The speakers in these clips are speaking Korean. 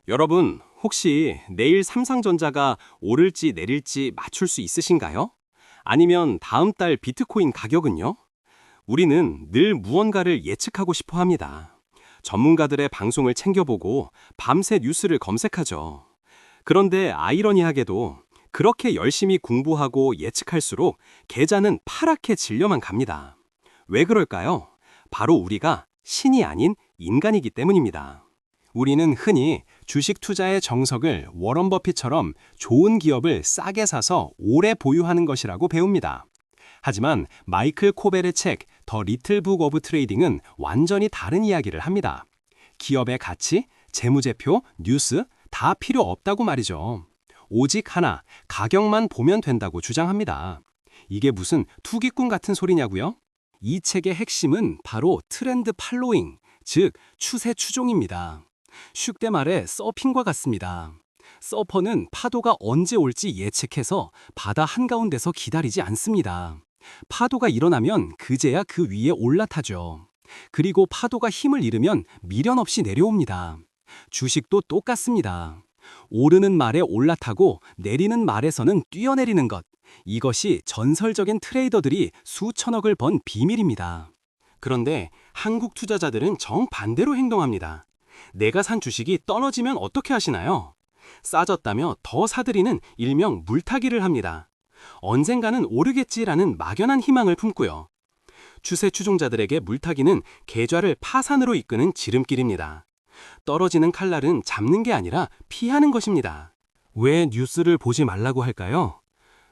여러분, 혹시 내일 삼성전자가 오를지 내릴지 맞출 수 있으신가요? 아니면 다음 달 비트코인 가격은요? 우리는 늘 무언가를 예측하고 싶어 합니다. 전문가들의 방송을 챙겨보고 밤새 뉴스를 검색하죠. 그런데 아이러니하게도 그렇게 열심히 공부하고 예측할수록 계좌는 파랗게 질려만 갑니다. 왜 그럴까요? 바로 우리가 신이 아닌 인간이기 때문입니다. 우리는 흔히 주식 투자의 정석을 워런 버핏처럼 좋은 기업을 싸게 사서 오래 보유하는 것이라고 배웁니다. 하지만 마이클 코벨의 책 더 리틀 북 오브 트레이딩은 완전히 다른 이야기를 합니다. 기업의 가치, 재무제표, 뉴스 다 필요 없다고 말이죠. 오직 하나, 가격만 보면 된다고 주장합니다. 이게 무슨 투기꾼 같은 소리냐고요? 이 책의 핵심은 바로 트렌드 팔로잉, 즉 추세 추종입니다. 쉽게 말해 서핑과 같습니다. 서퍼는 파도가 언제 올지 예측해서 바다 한가운데서 기다리지 않습니다. 파도가 일어나면 그제야 그 위에 올라타죠. 그리고 파도가 힘을 잃으면 미련 없이 내려옵니다. 주식도 똑같습니다. 오르는 말에 올라타고 내리는 말에서는 뛰어내리는 것. 이것이 전설적인 트레이더들이 수천억을 번 비밀입니다. 그런데 한국 투자자들은 정반대로 행동합니다. 내가 산 주식이 떨어지면 어떻게 하시나요? 싸졌다며 더 사들이는 일명 물타기를 합니다. 언젠가는 오르겠지라는 막연한 희망을 품고요. 추세 추종자들에게 물타기는 계좌를 파산으로 이끄는 지름길입니다. 떨어지는 칼날은 잡는 게 아니라 피하는 것입니다. 왜 뉴스를 보지 말라고 할까요?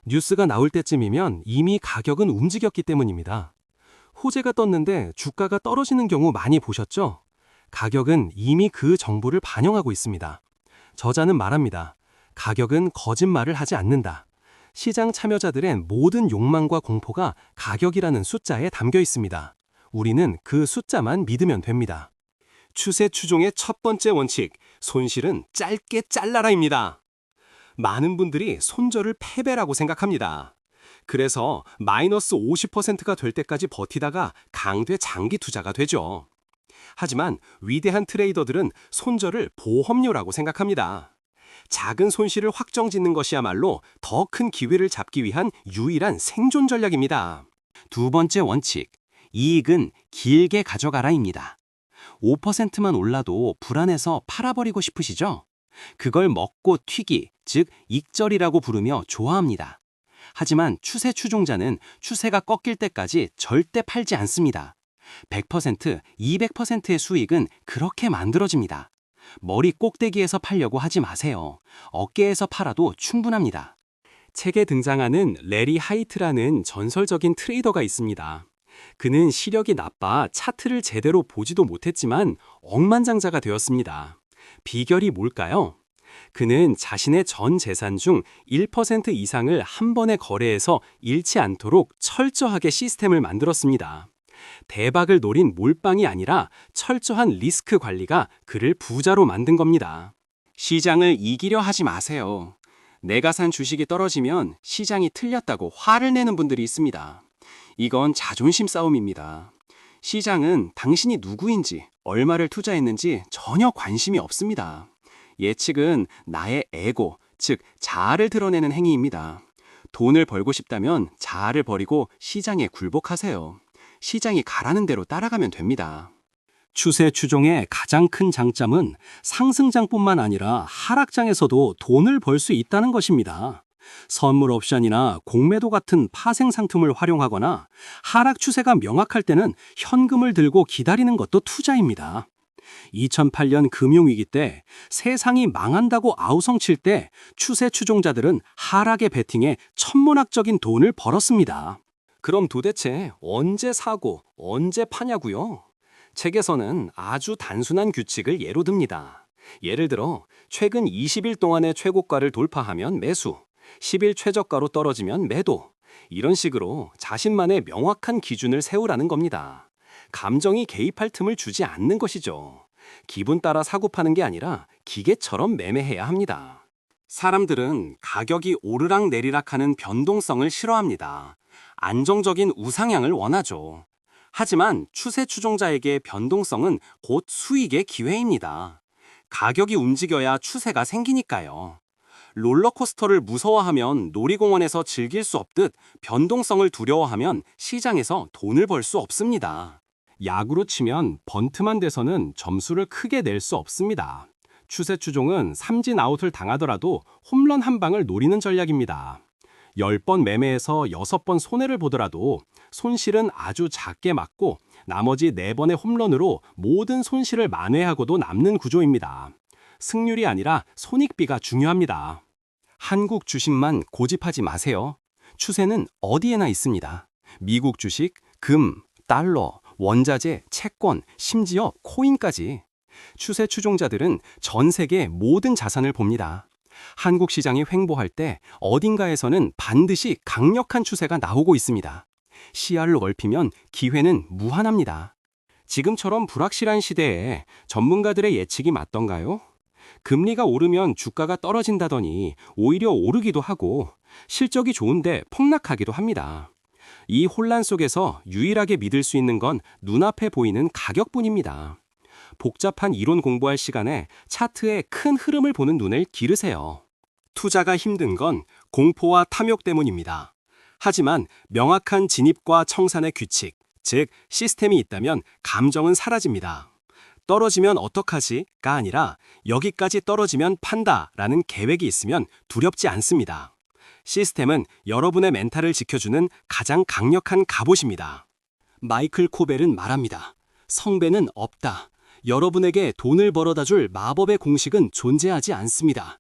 뉴스가 나올 때쯤이면 이미 가격은 움직였기 때문입니다. 호재가 떴는데 주가가 떨어지는 경우 많이 보셨죠? 가격은 이미 그 정보를 반영하고 있습니다. 저자는 말합니다. 가격은 거짓말을 하지 않는다. 시장 참여자들의 모든 욕망과 공포가 가격이라는 숫자에 담겨 있습니다. 우리는 그 숫자만 믿으면 됩니다. 추세 추종의 첫 번째 원칙, 손실은 짧게 잘라라입니다. 많은 분들이 손절을 패배라고 생각합니다. 그래서 마이너스 50%가 될 때까지 버티다가 강돼 장기 투자가 되죠. 하지만 위대한 트레이더들은 손절을 보험료라고 생각합니다. 작은 손실을 확정짓는 것이야말로 더 큰 기회를 잡기 위한 유일한 생존 전략입니다. 두 번째 원칙, 이익은 길게 가져가라입니다. 5%만 올라도 불안해서 팔아버리고 싶으시죠? 그걸 먹고 튀기, 즉 익절이라고 부르며 좋아합니다. 하지만 추세 추종자는 추세가 꺾일 때까지 절대 팔지 않습니다. 100%, 200%의 수익은 그렇게 만들어집니다. 머리 꼭대기에서 팔려고 하지 마세요. 어깨에서 팔아도 충분합니다. 책에 등장하는 레리 하이트라는 전설적인 트레이더가 있습니다. 그는 시력이 나빠 차트를 제대로 보지도 못했지만 억만장자가 되었습니다. 비결이 뭘까요? 그는 자신의 전 재산 중 1% 이상을 한 번에 거래해서 잃지 않도록 철저하게 시스템을 만들었습니다. 대박을 노린 몰빵이 아니라 철저한 리스크 관리가 그를 부자로 만든 겁니다. 시장을 이기려 하지 마세요. 내가 산 주식이 떨어지면 시장이 틀렸다고 화를 내는 분들이 있습니다. 이건 자존심 싸움입니다. 시장은 당신이 누구인지, 얼마를 투자했는지 전혀 관심이 없습니다. 예측은 나의 에고, 즉 자아를 드러내는 행위입니다. 돈을 벌고 싶다면 자아를 버리고 시장에 굴복하세요. 시장이 가라는 대로 따라가면 됩니다. 추세 추종의 가장 큰 장점은 상승장뿐만 아니라 하락장에서도 돈을 벌 수 있다는 것입니다. 선물 옵션이나 공매도 같은 파생 상품을 활용하거나 하락 추세가 명확할 때는 현금을 들고 기다리는 것도 투자입니다. 2008년 금융위기 때 세상이 망한다고 아우성칠 때 추세 추종자들은 하락에 베팅해 천문학적인 돈을 벌었습니다. 그럼 도대체 언제 사고 언제 파냐고요? 책에서는 아주 단순한 규칙을 예로 듭니다. 예를 들어 최근 20일 동안의 최고가를 돌파하면 매수, 10일 최저가로 떨어지면 매도. 이런 식으로 자신만의 명확한 기준을 세우라는 겁니다. 감정이 개입할 틈을 주지 않는 것이죠. 기분 따라 사고 파는 게 아니라 기계처럼 매매해야 합니다. 사람들은 가격이 오르락 내리락 하는 변동성을 싫어합니다. 안정적인 우상향을 원하죠. 하지만 추세 추종자에게 변동성은 곧 수익의 기회입니다. 가격이 움직여야 추세가 생기니까요. 롤러코스터를 무서워하면 놀이공원에서 즐길 수 없듯 변동성을 두려워하면 시장에서 돈을 벌 수 없습니다. 야구로 치면 번트만 돼서는 점수를 크게 낼 수 없습니다. 추세 추종은 삼진 아웃을 당하더라도 홈런 한 방을 노리는 전략입니다. 10번 매매해서 6번 손해를 보더라도 손실은 아주 작게 막고 나머지 4번의 홈런으로 모든 손실을 만회하고도 남는 구조입니다. 승률이 아니라 손익비가 중요합니다. 한국 주식만 고집하지 마세요. 추세는 어디에나 있습니다. 미국 주식, 금, 달러, 원자재, 채권, 심지어 코인까지. 추세 추종자들은 전 세계 모든 자산을 봅니다. 한국 시장이 횡보할 때 어딘가에서는 반드시 강력한 추세가 나오고 있습니다. 시야를 넓히면 기회는 무한합니다. 지금처럼 불확실한 시대에 전문가들의 예측이 맞던가요? 금리가 오르면 주가가 떨어진다더니 오히려 오르기도 하고 실적이 좋은데 폭락하기도 합니다. 이 혼란 속에서 유일하게 믿을 수 있는 건 눈앞에 보이는 가격뿐입니다. 복잡한 이론 공부할 시간에 차트의 큰 흐름을 보는 눈을 기르세요. 투자가 힘든 건 공포와 탐욕 때문입니다. 하지만 명확한 진입과 청산의 규칙, 즉 시스템이 있다면 감정은 사라집니다. 떨어지면 어떡하지?가 아니라 여기까지 떨어지면 판다라는 계획이 있으면 두렵지 않습니다. 시스템은 여러분의 멘탈을 지켜주는 가장 강력한 갑옷입니다. 마이클 코벨은 말합니다. 성배는 없다. 여러분에게 돈을 벌어다 줄 마법의 공식은 존재하지 않습니다.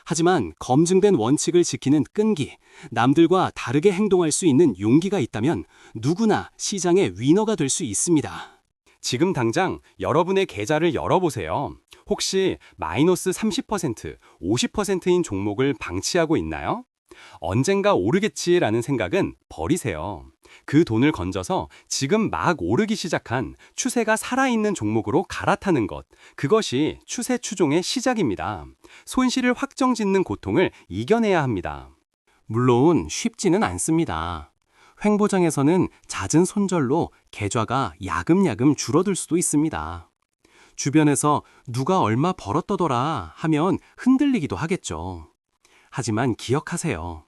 하지만 검증된 원칙을 지키는 끈기, 남들과 다르게 행동할 수 있는 용기가 있다면 누구나 시장의 위너가 될 수 있습니다. 지금 당장 여러분의 계좌를 열어보세요. 혹시 마이너스 30%, 50%인 종목을 방치하고 있나요? 언젠가 오르겠지라는 생각은 버리세요. 그 돈을 건져서 지금 막 오르기 시작한 추세가 살아있는 종목으로 갈아타는 것, 그것이 추세 추종의 시작입니다. 손실을 확정짓는 고통을 이겨내야 합니다. 물론 쉽지는 않습니다. 횡보장에서는 잦은 손절로 계좌가 야금야금 줄어들 수도 있습니다. 주변에서 누가 얼마 벌었더더라 하면 흔들리기도 하겠죠. 하지만 기억하세요.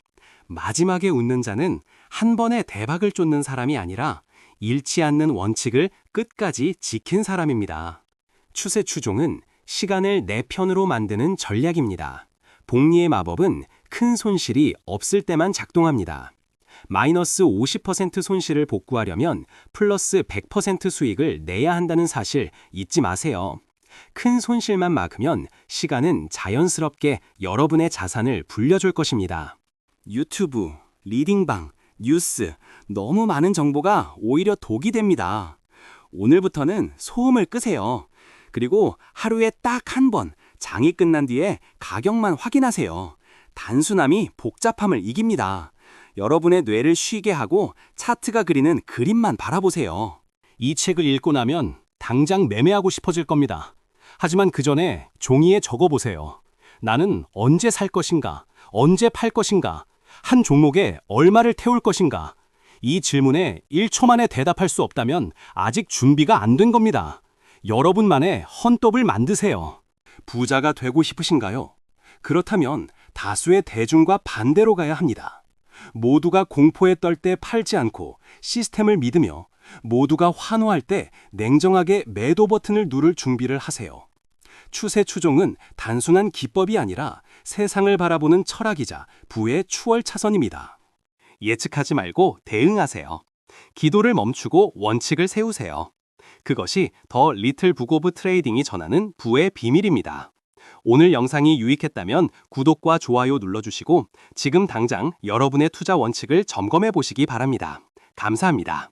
마지막에 웃는 자는 한 번에 대박을 쫓는 사람이 아니라 잃지 않는 원칙을 끝까지 지킨 사람입니다. 추세 추종은 시간을 내 편으로 만드는 전략입니다. 복리의 마법은 큰 손실이 없을 때만 작동합니다. 마이너스 50% 손실을 복구하려면 플러스 100% 수익을 내야 한다는 사실 잊지 마세요. 큰 손실만 막으면 시간은 자연스럽게 여러분의 자산을 불려줄 것입니다. 유튜브, 리딩방, 뉴스, 너무 많은 정보가 오히려 독이 됩니다. 오늘부터는 소음을 끄세요. 그리고 하루에 딱 한 번 장이 끝난 뒤에 가격만 확인하세요. 단순함이 복잡함을 이깁니다. 여러분의 뇌를 쉬게 하고 차트가 그리는 그림만 바라보세요. 이 책을 읽고 나면 당장 매매하고 싶어질 겁니다. 하지만 그 전에 종이에 적어보세요. 나는 언제 살 것인가? 언제 팔 것인가? 한 종목에 얼마를 태울 것인가? 이 질문에 1초 만에 대답할 수 없다면 아직 준비가 안 된 겁니다. 여러분만의 헌법을 만드세요. 부자가 되고 싶으신가요? 그렇다면 다수의 대중과 반대로 가야 합니다. 모두가 공포에 떨 때 팔지 않고 시스템을 믿으며 모두가 환호할 때 냉정하게 매도 버튼을 누를 준비를 하세요. 추세 추종은 단순한 기법이 아니라 세상을 바라보는 철학이자 부의 추월 차선입니다. 예측하지 말고 대응하세요. 기도를 멈추고 원칙을 세우세요. 그것이 더 리틀 북 오브 트레이딩이 전하는 부의 비밀입니다. 오늘 영상이 유익했다면 구독과 좋아요 눌러주시고 지금 당장 여러분의 투자 원칙을 점검해 보시기 바랍니다. 감사합니다.